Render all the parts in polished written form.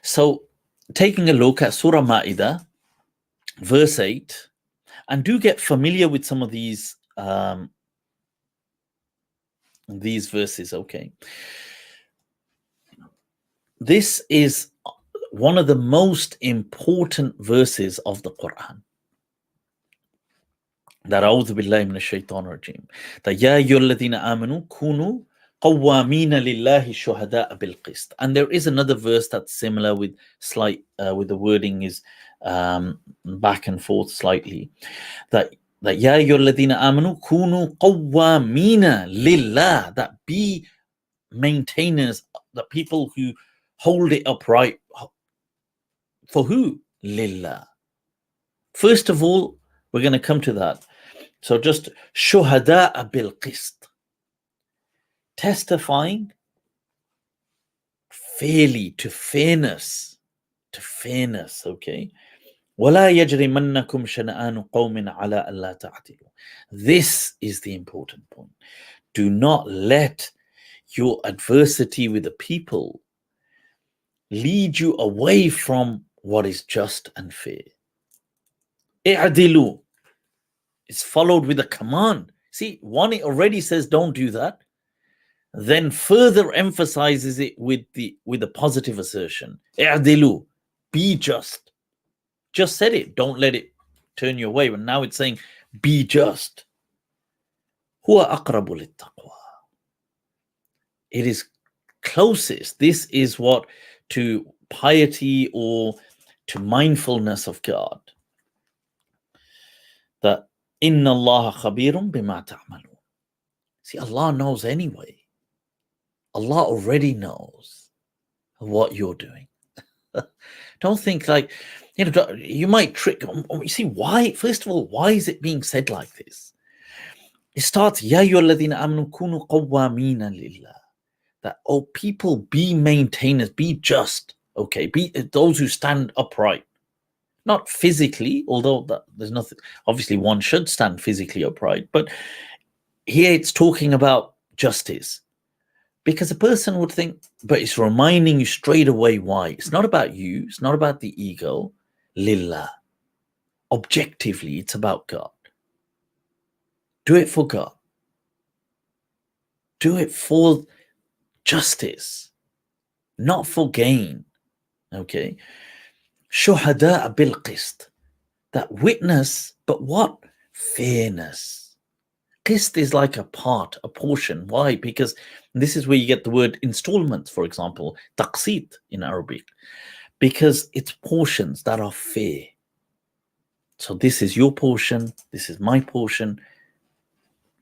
So taking a look at Surah Ma'idah, verse 8, and do get familiar with some of these verses, okay? This is one of the most important verses of the Quran. That A'udhu Billahi Minash Shaitanir Rajeem. That Ya ayyuhalladhina amanu kunu qawwamina lillahi shuhada'a bil qist. And there is another verse that's similar with with the wording is back and forth slightly. That Ya ayyuhalladhina amanu kunu qawwamina lillah. That be maintainers, the people who hold it upright. For who? Lillah. First of all, we're going to come to that. So just shuhada'a bil qist, testifying fairly, to fairness, okay? وَلَا يَجْرِمَنَّكُمْ شَنَآنُ قَوْمٍ عَلَىٰ أَلَّا تَعْدِلُوا. This is the important point. Do not let your adversity with the people lead you away from what is just and fair. اعدلوا is followed with a command. See, one, it already says don't do that, then further emphasizes it with a positive assertion. اعدلوا, be just. Just said it, don't let it turn you away. But now it's saying be just. هو أقرب للتقوى. It is closest. This is what to piety or to mindfulness of God. That Inna Allah khabirun bima ta'malun. See, Allah knows anyway. Allah already knows what you're doing. Don't think like, you might trick. You see, why? First of all, why is it being said like this? It starts, Ya ayyuhalladhina amanu kunu qawwamina lillah. That, oh, people, be maintainers, be just, okay? Be those who stand upright. Not physically, although there's nothing, obviously one should stand physically upright, but here it's talking about justice. Because a person would think, but it's reminding you straight away why. It's not about you, it's not about the ego. Lillah. Objectively, it's about God. Do it for God. Do it for justice, not for gain. Okay? Shuhada bil qist. That witness, but what? Fairness. Qist is like a part, a portion. Why? Because this is where you get the word installments, for example, taqsit in Arabic. Because it's portions that are fair. So this is your portion, this is my portion.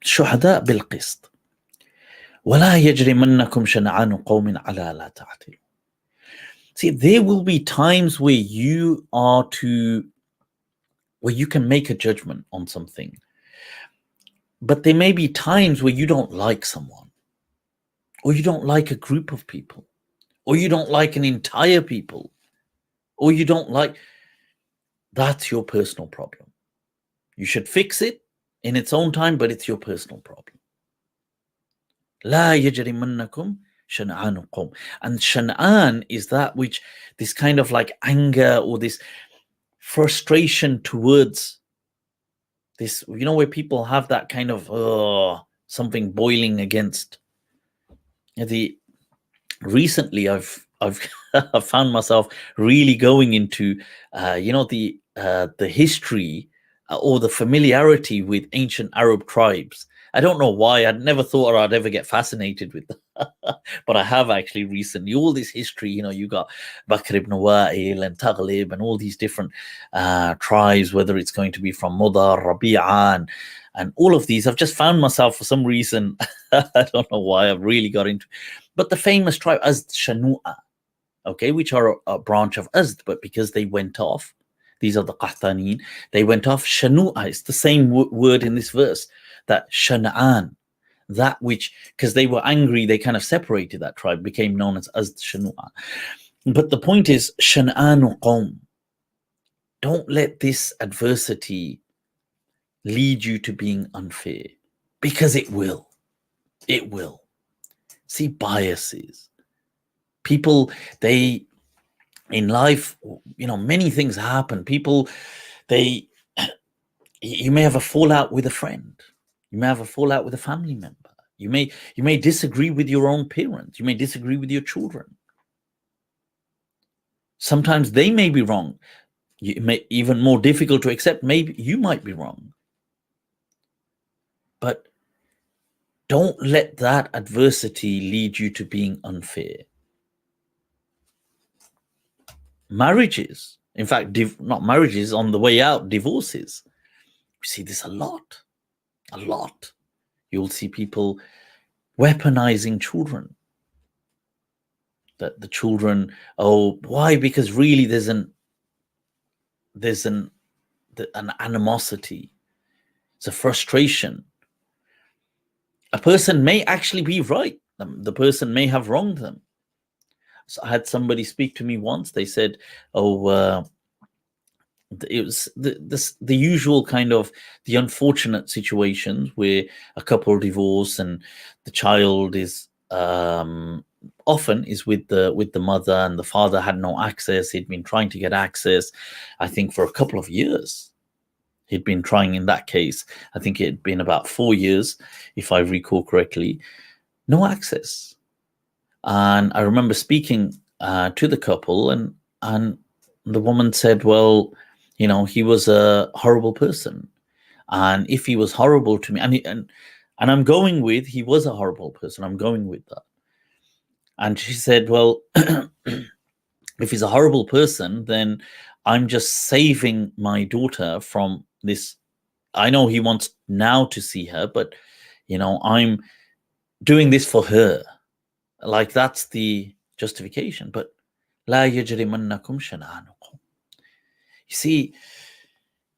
Shuhada bil qist. وَلَا يَجْرِمَنَّكُمْ شَنَعَانُ قَوْمٍ عَلَىٰ لَا تَعْدِلُوا. See, there will be times where you can make a judgment on something. But there may be times where you don't like someone, or you don't like a group of people, or you don't like an entire people, or you don't like, that's your personal problem. You should fix it in its own time, but it's your personal problem. لا يجرمنكم شنآن قوم. And shan'an is that which, this kind of like anger or this frustration towards this, where people have that kind of something boiling against. Recently I've I've found myself really going into the history or the familiarity with ancient Arab tribes. I don't know why. I'd never thought I'd ever get fascinated with them. But I have actually recently. All this history, you got Bakr ibn Wa'il and Taghlib and all these different tribes, whether it's going to be from Mudar, Rabi'a, and all of these. I've just found myself, for some reason, I don't know why, I've really got into. But the famous tribe, Azd Shanu'a, okay, which are a branch of Azd, but because they went off, these are the Qahtaneen, they went off. Shanu'a, it's the same word in this verse, that Shana'an, that which, because they were angry, they kind of separated that tribe, became known as Azd Shanu'a. But the point is, Shana'anu Qawm. Don't let this adversity lead you to being unfair, because it will. It will. See, biases. People, they in life, many things happen. People, they, you may have a fallout with a friend. You may have a fallout with a family member. You may disagree with your own parents. You may disagree with your children. Sometimes they may be wrong. It may even more difficult to accept. Maybe you might be wrong. But don't let that adversity lead you to being unfair. Marriages, in fact, not marriages, on the way out, divorces. We see this a lot. A lot. You'll see people weaponizing children. That the children, why? Because really there's an animosity. It's a frustration. A person may actually be right. The person may have wronged them. So I had somebody speak to me once. They said, it was the usual kind of the unfortunate situations where a couple divorce and the child is often is with the mother, and the father had no access. He'd been trying to get access, I think, for a couple of years. He'd been trying. In that case, I think it had been about 4 years, if I recall correctly, no access. And I remember speaking to the couple, and the woman said, well, he was a horrible person, and if he was horrible to me, and I'm going with, he was a horrible person, I'm going with that. And she said, well, if he's a horrible person, then I'm just saving my daughter from this. I know he wants now to see her, but I'm doing this for her. Like, that's the justification. But la yajrimannakum shana'anukum. You see,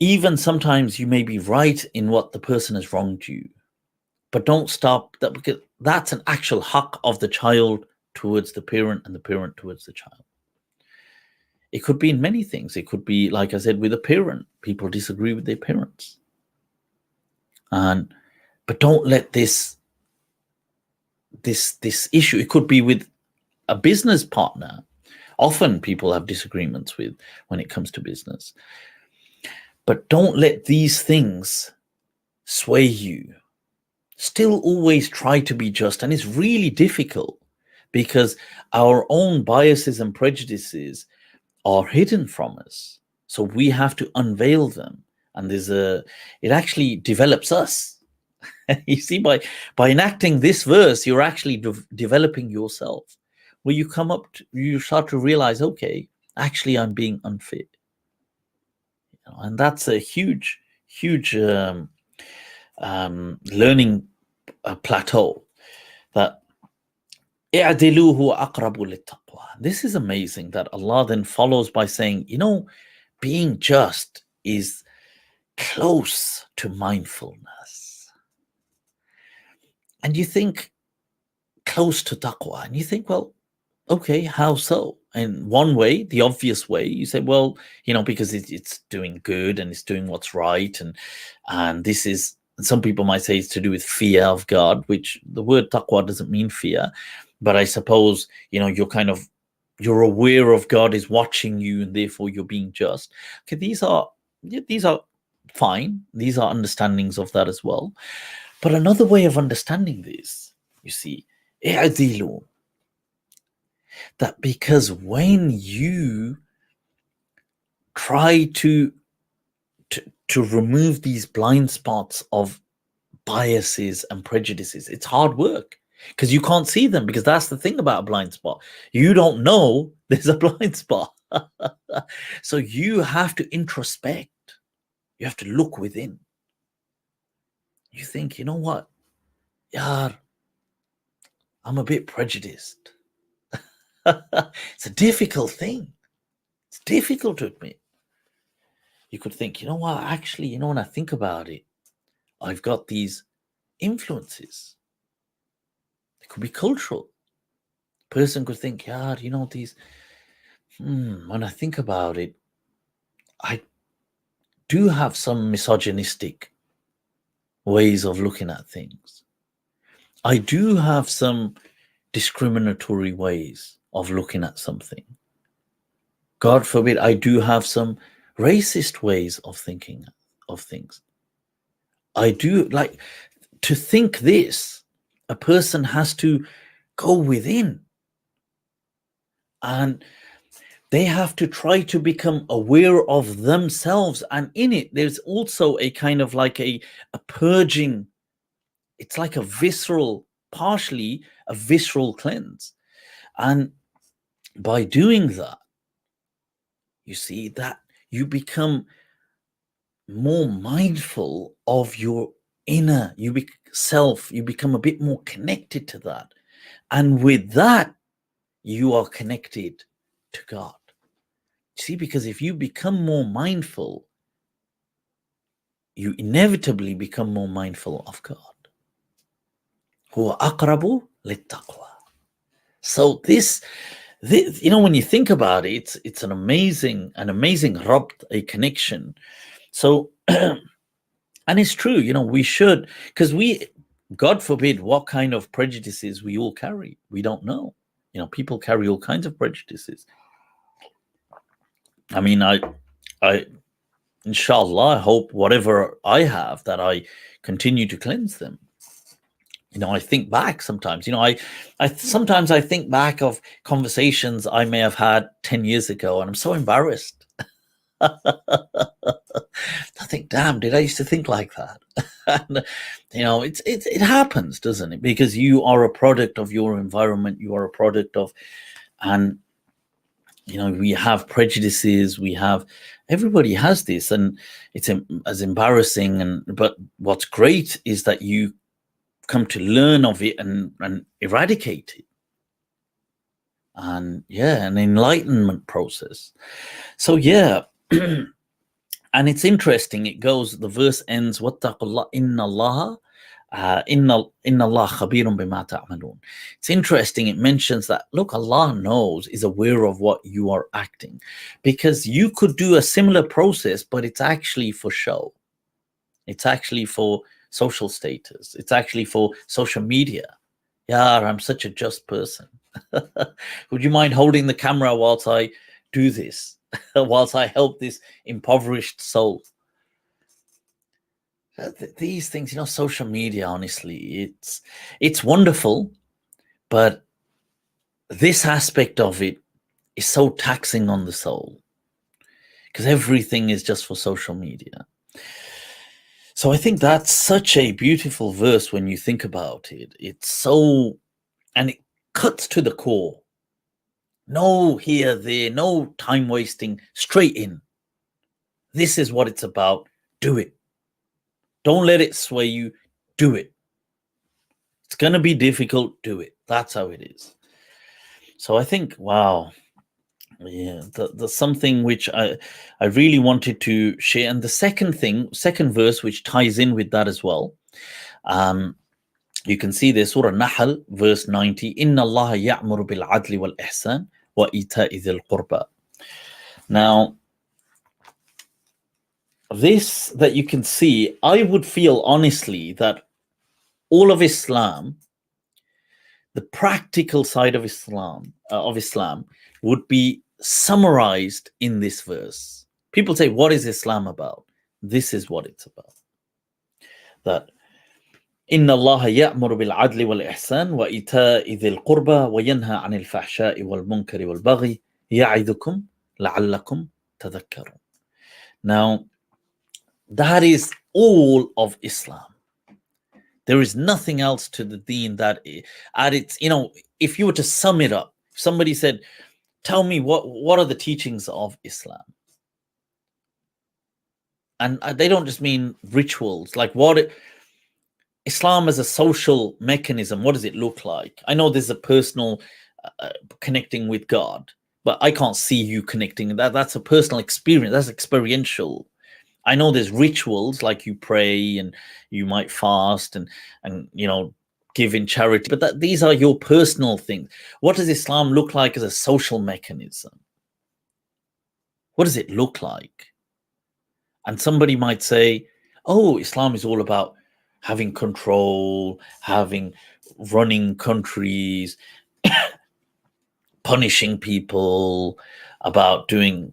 even sometimes you may be right in what the person has wronged you, but don't stop that, because that's an actual haqq of the child towards the parent and the parent towards the child. It could be in many things. It could be, like I said, with a parent. People disagree with their parents. But don't let this issue, it could be with a business partner. Often people have disagreements with when it comes to business. But don't let these things sway you. Still always try to be just. And it's really difficult because our own biases and prejudices are hidden from us. So we have to unveil them. And it actually develops us. You see, by enacting this verse, you're actually developing yourself. Where you you start to realize, okay, actually I'm being unfair. And that's a huge learning plateau. That this is amazing, that Allah then follows by saying, being just is close to mindfulness. And you think close to taqwa, and you think, well, okay, how so? And one way, the obvious way, you say, well, because it's doing good and it's doing what's right, and this is, some people might say it's to do with fear of God, which the word taqwa doesn't mean fear, but I suppose you're aware of God is watching you, and therefore you're being just. Okay, these are fine. These are understandings of that as well. But another way of understanding this, you see, i'dilu, that because when you try to remove these blind spots of biases and prejudices, it's hard work, because you can't see them, because that's the thing about a blind spot. You don't know there's a blind spot. So you have to introspect. You have to look within. You think, you know what? Yaar, I'm a bit prejudiced. It's a difficult thing. It's difficult to admit. You could think, you know what? Actually, when I think about it, I've got these influences. It could be cultural. A person could think, yeah, these, when I think about it, I do have some misogynistic ways of looking at things. I do have some discriminatory ways of looking at something. God forbid, I do have some racist ways of thinking of things. I do like to think this. A person has to go within, and they have to try to become aware of themselves. And in it, there's also a kind of like a purging. It's like a visceral, partially a visceral cleanse. And by doing that, you see that you become more mindful of your inner self. You become a bit more connected to that. And with that, you are connected to God. See, because if you become more mindful, you inevitably become more mindful of God. هو أقرب للتقوى. So this, you know, when you think about it, it's an amazing rabt, a connection. So, and it's true, you know, we should, because God forbid, what kind of prejudices we all carry. We don't know. You know, people carry all kinds of prejudices. I mean, I inshallah, I hope whatever I have, that I continue to cleanse them. You know, I think back sometimes, you know, I sometimes I think back of conversations I may have had 10 years ago, and I'm so embarrassed. I think, damn, did I used to think like that? And, you know, it happens, doesn't it? Because you are a product of your environment. You are a product of, and you know, we have prejudices. Everybody has this, and it's as embarrassing. But what's great is that you come to learn of it and eradicate it. And yeah, an enlightenment process. So yeah. And it's interesting, it goes, the verse ends, wattaqullah inna Allah khabirun bima ta'malun. It's interesting, it mentions that, look, Allah knows, is aware of what you are acting, because you could do a similar process, but it's actually for show. It's actually for social status. It's actually for social media. Yeah, I'm such a just person. Would you mind holding the camera whilst I do this? Whilst I help this impoverished soul? These things, you know, social media, honestly, it's wonderful, but this aspect of it is so taxing on the soul, because everything is just for social media. So I think that's such a beautiful verse when you think about it. It's so, and it cuts to the core. No here, there, no time wasting, straight in. This is what it's about. Do it. Don't let it sway you. Do it. It's going to be difficult. Do it. That's how it is. So I think, wow. Yeah, the something which I really wanted to share. And the second verse, which ties in with that as well. You can see there, Surah Nahl, verse 90. Inna Allah ya'muru bil adli wal ihsan wa ita'i dhil qurba. Now, this that you can see, I would feel honestly that all of Islam, the practical side of Islam would be summarized in this verse. People say, what is Islam about? This is what it's about. That Inna Allah ya'muru bil adli wal ihsan wa ita'i dhil qurba wa yanha 'anil fahsha'i wal munkari wal baghi ya'idukum la'allakum tadhakkarun. Now, that is all of Islam. There is nothing else to the deen that at its, you know, if you were to sum it up, somebody said, tell me what are the teachings of Islam? And they don't just mean rituals, like Islam as a social mechanism, what does it look like? I know there's a personal connecting with God, but I can't see you connecting. That's a personal experience. That's experiential. I know there's rituals, like you pray and you might fast and you know, give in charity, but these are your personal things. What does Islam look like as a social mechanism? What does it look like? And somebody might say, oh, Islam is all about having control, running countries, punishing people, about doing.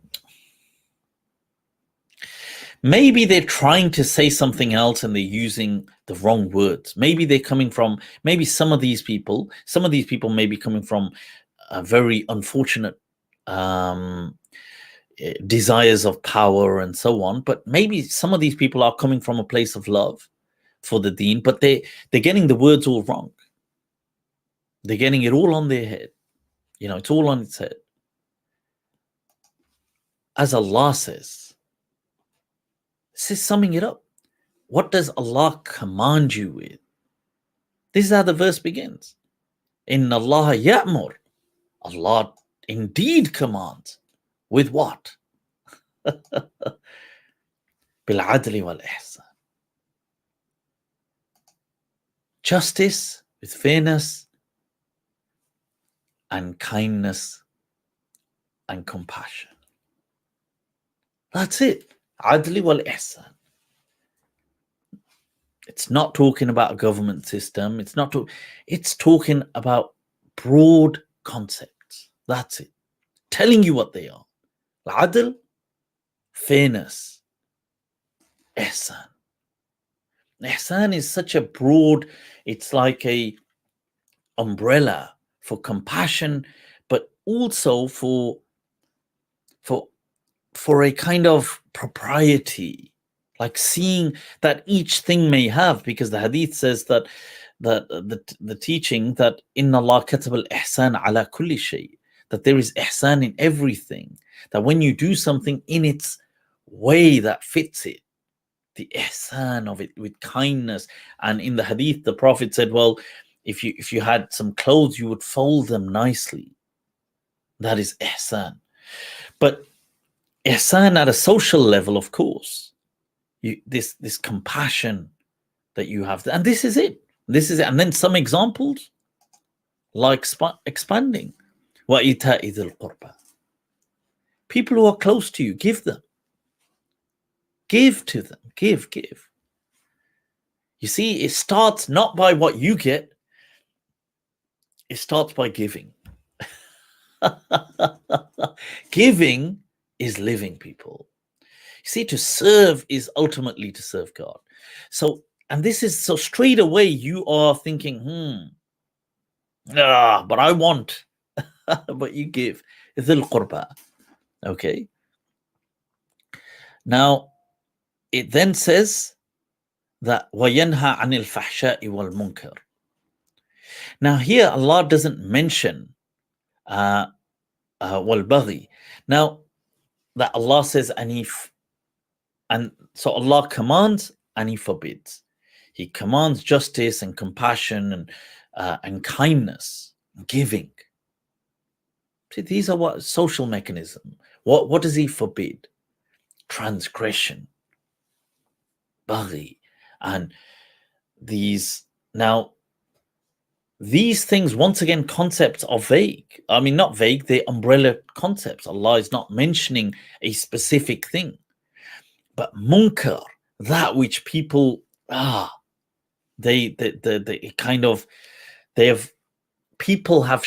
Maybe they're trying to say something else and they're using the wrong words. Maybe they're coming from, maybe some of these people may be coming from a very unfortunate desires of power and so on. But maybe some of these people are coming from a place of love for the deen, but they're getting the words all wrong. They're getting it all on their head. It's all on its head. As Allah says, this is summing it up. What does Allah command you with? This is how the verse begins. Inna Allah ya'mur. Allah indeed commands. With what? Bil adli wal ihsan. Justice with fairness and kindness and compassion. That's it. Adli wal ihsan. It's not talking about a government system. It's talking about broad concepts. That's it. Telling you what they are. Adl, fairness. Ihsan. Ihsan is such a broad, it's like a umbrella for compassion, but also for a kind of propriety, like seeing that each thing may have, because the hadith says that the teaching that inna Allah katab al-ihsan ala kulli shay, that there is ihsan in everything, that when you do something in its way that fits it, the ihsan of it with kindness. And in the hadith, the Prophet said, well, if you had some clothes, you would fold them nicely. That is ihsan. But ihsan at a social level, of course, this compassion that you have, and this is it. And then some examples, like expanding. وَإِيتَاءِ ذِي الْقُرْبَى. People who are close to you, give them. Give to them. Give. You see, it starts not by what you get. It starts by giving. Giving is living, people. You see, to serve is ultimately to serve God. So, and this is so straight away you are thinking, but I want, but you give. Dhil qurba. Okay. Now, it then says that وَيَنْهَى عَنِ الْفَحْشَاءِ وَالْمُنْكَرِ. Now, here Allah doesn't mention وَالْبَغِي. Now, that Allah says and so Allah commands and He forbids. He commands justice and compassion and kindness, giving. See, these are what social mechanism. What does He forbid? Transgression, baghi, and these things, once again, concepts are vague. I mean, not vague, they're umbrella concepts. Allah is not mentioning a specific thing. But munkar, that which people people have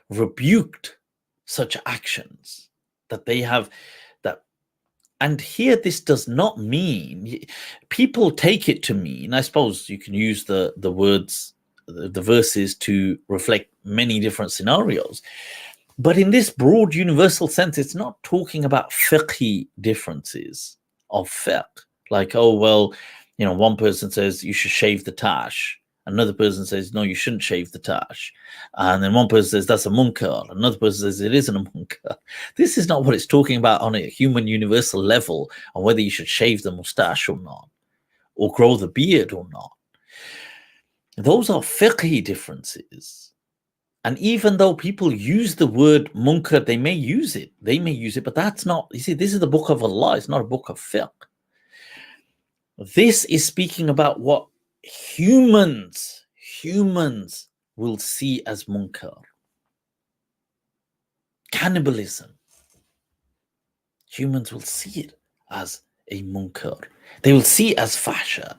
rebuked such actions, that they have that. And here, this does not mean, people take it to mean, I suppose you can use the words, the verses to reflect many different scenarios. But in this broad universal sense, it's not talking about fiqhi differences of fiqh. Like, one person says you should shave the tash. Another person says, no, you shouldn't shave the tash. And then one person says, that's a munkar. Another person says, it isn't a munkar. This is not what it's talking about on a human universal level, on whether you should shave the mustache or not, or grow the beard or not. Those are fiqhi differences. And even though people use the word munkar, they may use it, but that's not, you see, this is the book of Allah, it's not a book of fiqh. This is speaking about what humans will see as munkar. Cannibalism. Humans will see it as a munkar. They will see it as fahsha.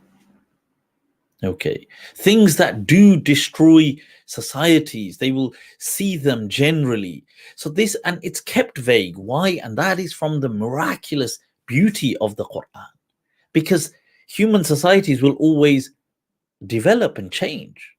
Okay. Things that do destroy societies, they will see them generally. So this, and it's kept vague. Why? And that is from the miraculous beauty of the Quran. Because human societies will always develop and change.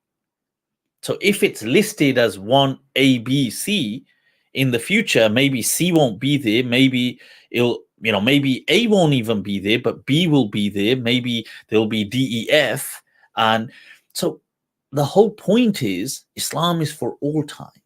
So if it's listed as one A, B, C, in the future, maybe C won't be there. Maybe it'll, maybe A won't even be there, but B will be there. Maybe there'll be D, E, F. And so the whole point is Islam is for all time.